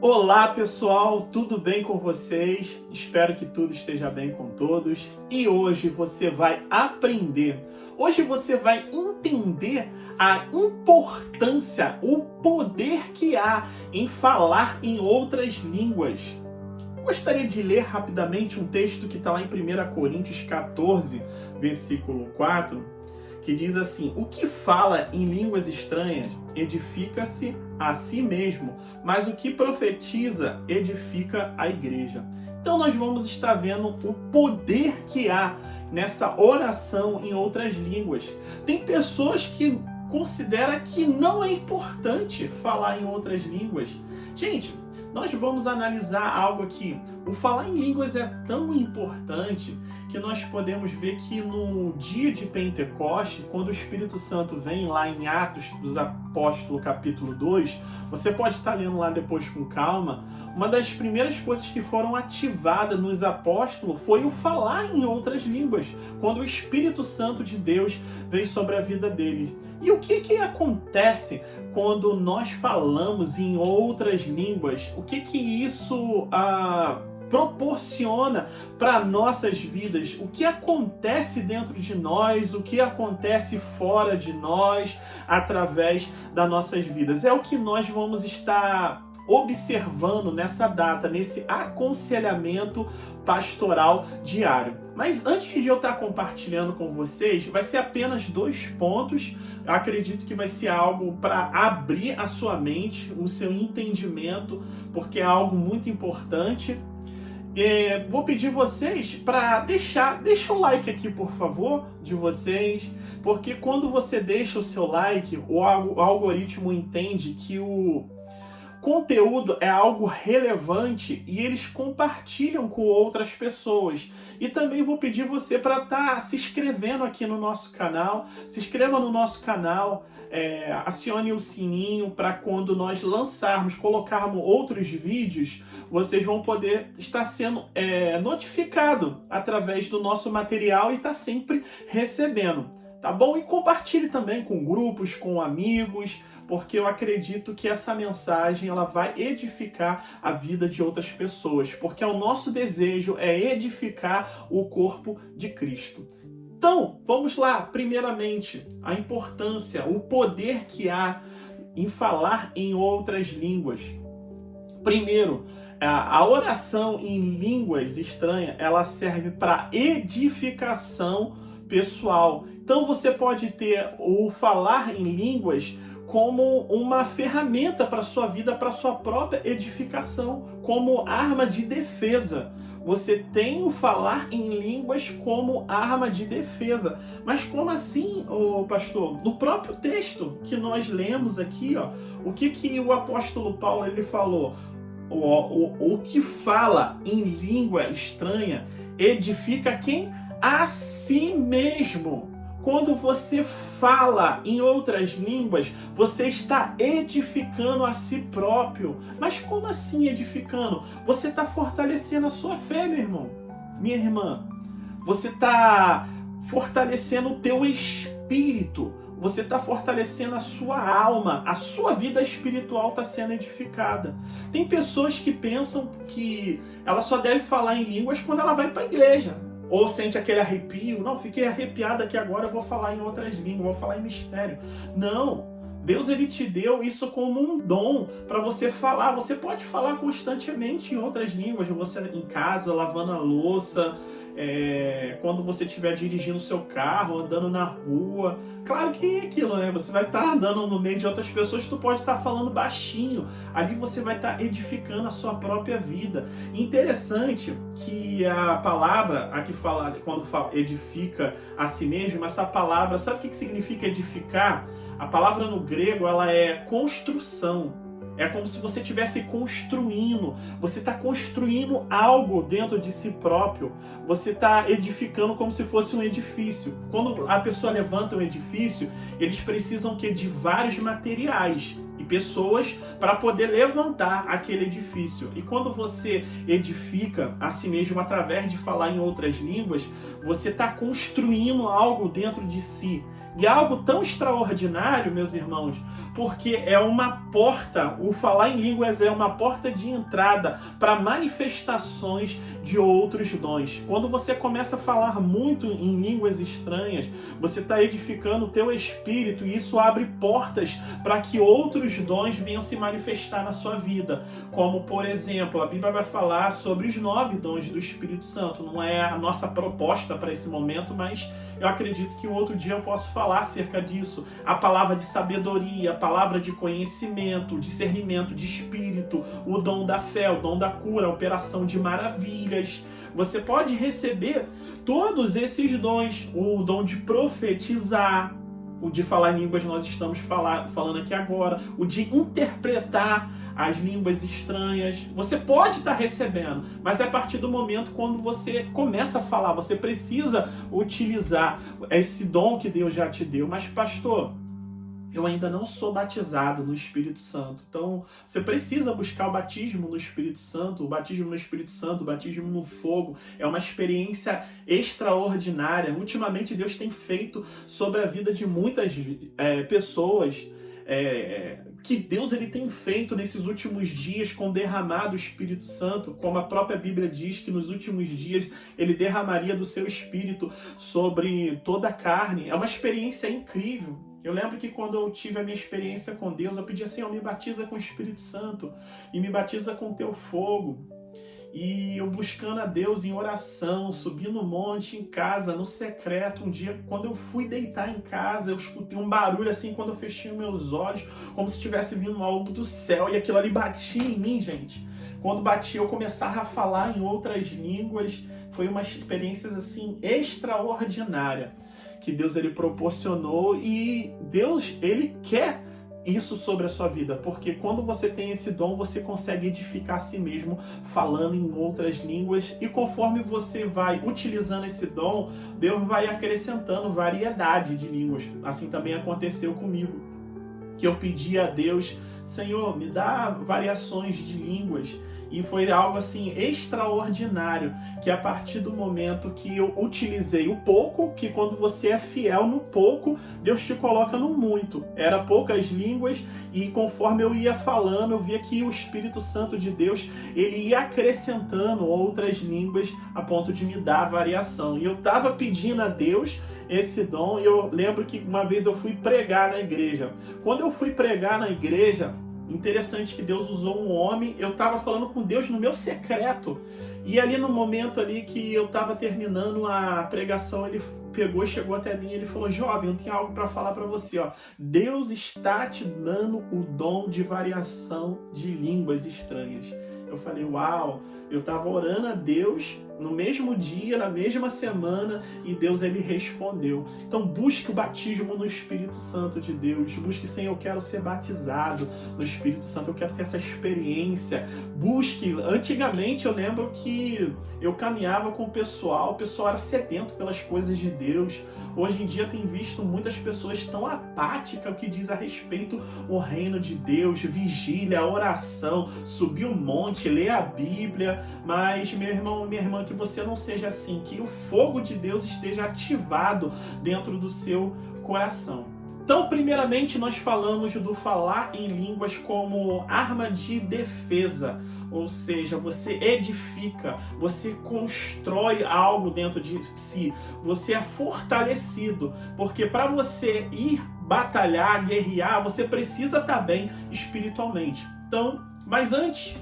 Olá pessoal, tudo bem com vocês? Espero que tudo esteja bem com todos. E hoje você vai aprender, hoje você vai entender a importância, o poder que há em falar em outras línguas. Gostaria de ler rapidamente um texto que está lá em 1 Coríntios 14, versículo 4, que diz assim: o que fala em línguas estranhas edifica-se a si mesmo, mas o que profetiza edifica a igreja. Então nós vamos estar vendo o poder que há nessa oração em outras línguas. Tem pessoas que consideram que não é importante falar em outras línguas. Gente, nós vamos analisar algo aqui. O falar em línguas é tão importante que nós podemos ver que no dia de Pentecoste, quando o Espírito Santo vem lá em Atos dos Apóstolos, capítulo 2, você pode estar lendo lá depois com calma, uma das primeiras coisas que foram ativadas nos apóstolos foi o falar em outras línguas, quando o Espírito Santo de Deus veio sobre a vida deles. E o que acontece quando nós falamos em outras línguas? O que isso proporciona para nossas vidas? O que acontece dentro de nós? O que acontece fora de nós através das nossas vidas? É o que nós vamos estar observando nessa data, nesse aconselhamento pastoral diário. Mas antes de eu estar compartilhando com vocês, vai ser apenas 2 pontos. Eu acredito que vai ser algo para abrir a sua mente, o seu entendimento, porque é algo muito importante. Vou pedir vocês para deixa o like aqui, por favor, de vocês, porque quando você deixa o seu like, o algoritmo entende que o conteúdo é algo relevante e eles compartilham com outras pessoas. E também vou pedir você para estar se inscrevendo aqui no nosso canal. Se inscreva no nosso canal, acione o sininho para quando nós lançarmos, colocarmos outros vídeos, vocês vão poder estar sendo notificado através do nosso material e estar sempre recebendo. Tá bom? E compartilhe também com grupos, com amigos, porque eu acredito que essa mensagem ela vai edificar a vida de outras pessoas, porque o nosso desejo é edificar o corpo de Cristo. Então, vamos lá. Primeiramente, a importância, o poder que há em falar em outras línguas. Primeiro, a oração em línguas estranhas, ela serve para edificação pessoal. Então você pode ter o falar em línguas como uma ferramenta para a sua vida, para a sua própria edificação, como arma de defesa. Você tem o falar em línguas como arma de defesa. Mas como assim, pastor? No próprio texto que nós lemos aqui, o que o apóstolo Paulo ele falou? O que fala em língua estranha edifica quem? A si mesmo. Quando você fala em outras línguas, você está edificando a si próprio. Mas como assim edificando? Você está fortalecendo a sua fé, meu irmão, minha irmã. Você está fortalecendo o teu espírito. Você está fortalecendo a sua alma. A sua vida espiritual está sendo edificada. Tem pessoas que pensam que ela só deve falar em línguas quando ela vai para a igreja. Ou sente aquele arrepio. Não, fiquei arrepiada que agora eu vou falar em outras línguas, vou falar em mistério. Não, Deus ele te deu isso como um dom para você falar. Você pode falar constantemente em outras línguas, você em casa, lavando a louça, quando você estiver dirigindo o seu carro, andando na rua. Claro que é aquilo, né? Você vai estar andando no meio de outras pessoas, tu pode estar falando baixinho. Ali você vai estar edificando a sua própria vida. Interessante que a palavra, aqui fala, quando fala edifica a si mesmo, essa palavra, sabe o que significa edificar? A palavra no grego, ela é construção. É como se você estivesse construindo. Você está construindo algo dentro de si próprio. Você está edificando como se fosse um edifício. Quando a pessoa levanta um edifício, eles precisam de vários materiais e pessoas para poder levantar aquele edifício. E quando você edifica a si mesmo através de falar em outras línguas, você está construindo algo dentro de si. E é algo tão extraordinário, meus irmãos, porque é uma porta, o falar em línguas é uma porta de entrada para manifestações de outros dons. Quando você começa a falar muito em línguas estranhas, você está edificando o teu espírito e isso abre portas para que outros dons venham se manifestar na sua vida. Como, por exemplo, a Bíblia vai falar sobre os 9 dons do Espírito Santo. Não é a nossa proposta para esse momento, mas eu acredito que um outro dia eu posso falar acerca disso. A palavra de sabedoria, a palavra de conhecimento, o discernimento de espírito, o dom da fé, o dom da cura, a operação de maravilhas. Você pode receber todos esses dons, o dom de profetizar, o de falar em línguas nós estamos falando aqui agora, o de interpretar as línguas estranhas. Você pode estar recebendo, mas é a partir do momento quando você começa a falar, você precisa utilizar esse dom que Deus já te deu. Mas pastor, eu ainda não sou batizado no Espírito Santo. Então, você precisa buscar o batismo no Espírito Santo. O batismo no Espírito Santo, o batismo no fogo, é uma experiência extraordinária. Ultimamente, Deus tem feito sobre a vida de muitas pessoas, que Deus ele tem feito nesses últimos dias com derramado o Espírito Santo, como a própria Bíblia diz que nos últimos dias ele derramaria do seu Espírito sobre toda a carne. É uma experiência incrível. Eu lembro que quando eu tive a minha experiência com Deus, eu pedi assim, me batiza com o Espírito Santo e me batiza com o teu fogo. E eu buscando a Deus em oração, subi no monte, em casa, no secreto. Um dia, quando eu fui deitar em casa, eu escutei um barulho assim, quando eu fechei meus olhos, como se estivesse vindo algo do céu. E aquilo ali batia em mim, gente. Quando batia, eu começava a falar em outras línguas. Foi uma experiência assim, extraordinária que Deus ele proporcionou, e Deus ele quer isso sobre a sua vida, porque quando você tem esse dom, você consegue edificar a si mesmo falando em outras línguas, e conforme você vai utilizando esse dom, Deus vai acrescentando variedade de línguas. Assim também aconteceu comigo, que eu pedi a Deus, Senhor, me dá variações de línguas. E foi algo assim extraordinário, que a partir do momento que eu utilizei o pouco, que quando você é fiel no pouco, Deus te coloca no muito. Era poucas línguas, e conforme eu ia falando, eu via que o Espírito Santo de Deus, ele ia acrescentando outras línguas a ponto de me dar variação. E eu estava pedindo a Deus esse dom, e eu lembro que uma vez eu fui pregar na igreja. Quando eu fui pregar na igreja, interessante que Deus usou um homem, eu estava falando com Deus no meu secreto, e ali no momento ali que eu estava terminando a pregação, ele pegou, chegou até mim e ele falou, jovem, eu tenho algo para falar para você, ó. Deus está te dando o dom de variação de línguas estranhas. Eu falei, uau, eu estava orando a Deus no mesmo dia, na mesma semana, e Deus ele respondeu. Então busque o batismo no Espírito Santo de Deus. Busque, Senhor, eu quero ser batizado no Espírito Santo, eu quero ter essa experiência. Busque. Antigamente eu lembro que eu caminhava com o pessoal era sedento pelas coisas de Deus. Hoje em dia tem visto muitas pessoas tão apáticas o que diz a respeito o reino de Deus, vigília, oração, subir o monte, ler a Bíblia. Mas, meu irmão e minha irmã, que você não seja assim, que o fogo de Deus esteja ativado dentro do seu coração. Então, primeiramente, nós falamos do falar em línguas como arma de defesa, ou seja, você edifica, você constrói algo dentro de si, você é fortalecido, porque para você ir batalhar, guerrear, você precisa estar bem espiritualmente. Então, mas antes,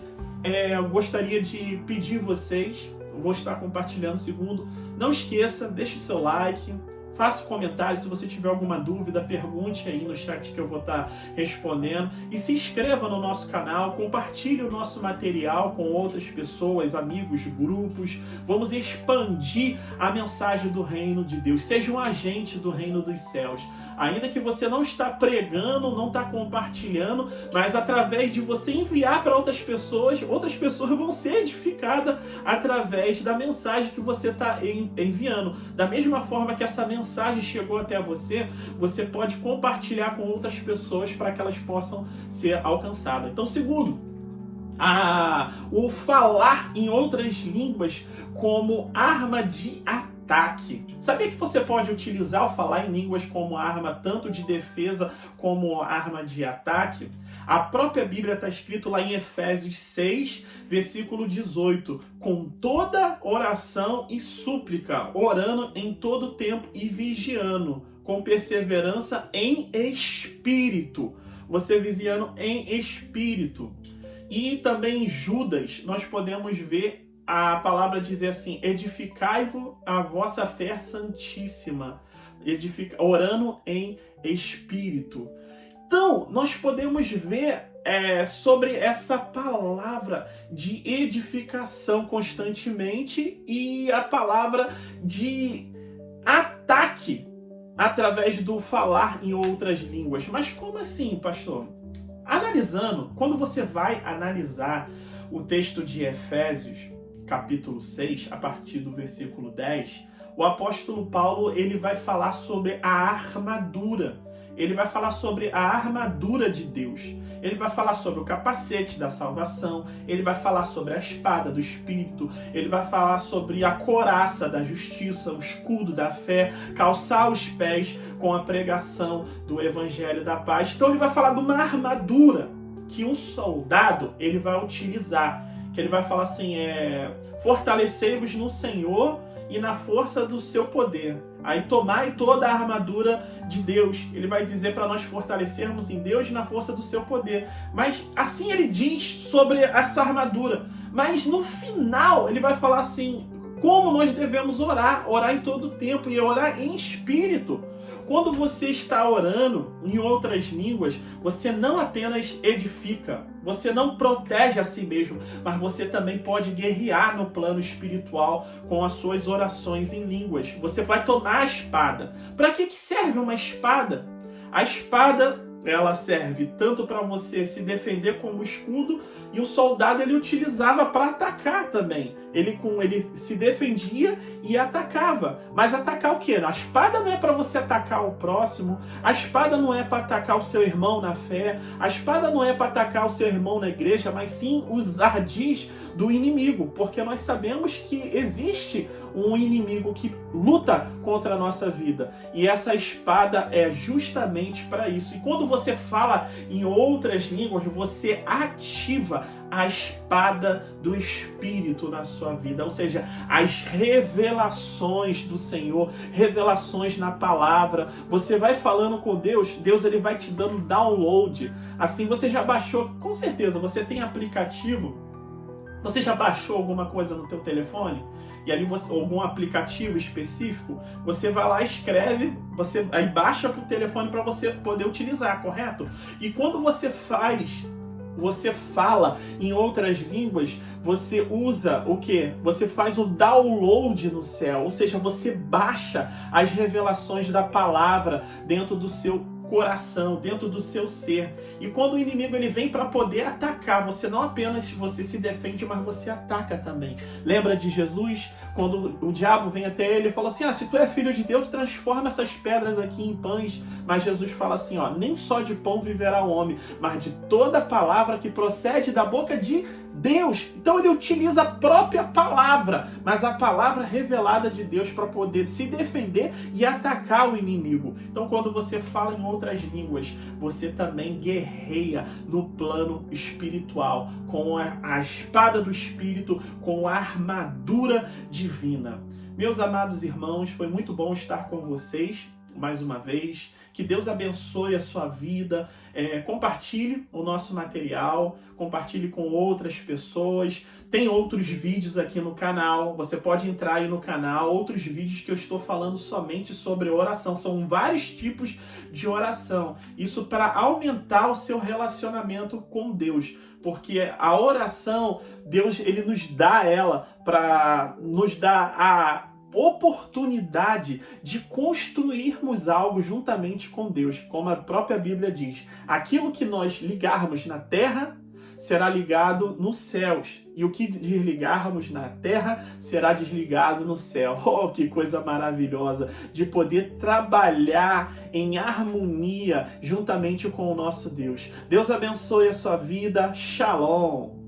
eu gostaria de pedir vocês, eu vou estar compartilhando o segundo, não esqueça, deixe o seu like, faça um comentário, se você tiver alguma dúvida, pergunte aí no chat que eu vou estar respondendo. E se inscreva no nosso canal, compartilhe o nosso material com outras pessoas, amigos, grupos. Vamos expandir a mensagem do reino de Deus. Seja um agente do reino dos céus. Ainda que você não está pregando, não está compartilhando, mas através de você enviar para outras pessoas vão ser edificadas através da mensagem que você está enviando. Da mesma forma que essa mensagem chegou até você, você pode compartilhar com outras pessoas para que elas possam ser alcançadas. Então, segundo, o falar em outras línguas como arma de ataque. ataque. Sabia que você pode utilizar o falar em línguas como arma tanto de defesa como arma de ataque? A própria Bíblia está escrito lá em Efésios 6, versículo 18, com toda oração e súplica, orando em todo tempo e vigiando, com perseverança em espírito. Você vigiando em espírito. E também em Judas, nós podemos ver a palavra dizer assim, edificai-vos a vossa fé santíssima, orando em espírito. Então, nós podemos ver sobre essa palavra de edificação constantemente e a palavra de ataque através do falar em outras línguas. Mas como assim, pastor? Analisando, quando você vai analisar o texto de Efésios, capítulo 6, a partir do versículo 10, o apóstolo Paulo ele vai falar sobre a armadura. Ele vai falar sobre a armadura de Deus. Ele vai falar sobre o capacete da salvação. Ele vai falar sobre a espada do Espírito. Ele vai falar sobre a couraça da justiça, o escudo da fé, calçar os pés com a pregação do Evangelho da paz. Então ele vai falar de uma armadura que um soldado ele vai utilizar. Que ele vai falar assim, fortalecei-vos no Senhor e na força do seu poder. Aí tomai toda a armadura de Deus. Ele vai dizer para nós fortalecermos em Deus e na força do seu poder. Mas assim ele diz sobre essa armadura. Mas no final ele vai falar assim, como nós devemos orar. Orar em todo tempo e orar em espírito. Quando você está orando em outras línguas, você não apenas edifica, você não protege a si mesmo, mas você também pode guerrear no plano espiritual com as suas orações em línguas. Você vai tomar a espada. Para que serve uma espada? A espada, ela serve tanto para você se defender como escudo, e o soldado ele utilizava para atacar também. Ele se defendia e atacava. Mas atacar o quê? A espada não é para você atacar o próximo, a espada não é para atacar o seu irmão na fé, a espada não é para atacar o seu irmão na igreja, mas sim os ardis do inimigo, porque nós sabemos que existe um inimigo que luta contra a nossa vida, e essa espada é justamente para isso. E quando você fala em outras línguas, você ativa a espada do Espírito na sua vida, ou seja, as revelações do Senhor, revelações na palavra. Você vai falando com Deus, Deus ele vai te dando download. Assim, você já baixou, com certeza, você tem aplicativo. Você já baixou alguma coisa no teu telefone? E ali algum aplicativo específico, você vai lá, escreve, aí baixa para o telefone para você poder utilizar, correto? E quando você fala em outras línguas, você usa o quê? Você faz o download no céu, ou seja, você baixa as revelações da palavra dentro do seu coração, dentro do seu ser. E quando o inimigo ele vem para poder atacar, você não apenas você se defende, mas você ataca também. Lembra de Jesus? Quando o diabo vem até ele e fala assim, se tu é filho de Deus, transforma essas pedras aqui em pães. Mas Jesus fala assim, nem só de pão viverá o homem, mas de toda palavra que procede da boca de Deus. Então ele utiliza a própria palavra, mas a palavra revelada de Deus para poder se defender e atacar o inimigo. Então quando você fala em outras línguas, você também guerreia no plano espiritual, com a espada do Espírito, com a armadura divina. Meus amados irmãos, foi muito bom estar com vocês mais uma vez. Que Deus abençoe a sua vida. Compartilhe o nosso material, compartilhe com outras pessoas. Tem outros vídeos aqui no canal, você pode entrar aí no canal, outros vídeos que eu estou falando somente sobre oração. São vários tipos de oração. Isso para aumentar o seu relacionamento com Deus. Porque a oração, Deus ele nos dá ela para nos dar a oportunidade de construirmos algo juntamente com Deus, como a própria Bíblia diz. Aquilo que nós ligarmos na terra será ligado nos céus, e o que desligarmos na terra será desligado no céu. Oh, que coisa maravilhosa de poder trabalhar em harmonia juntamente com o nosso Deus. Deus abençoe a sua vida. Shalom!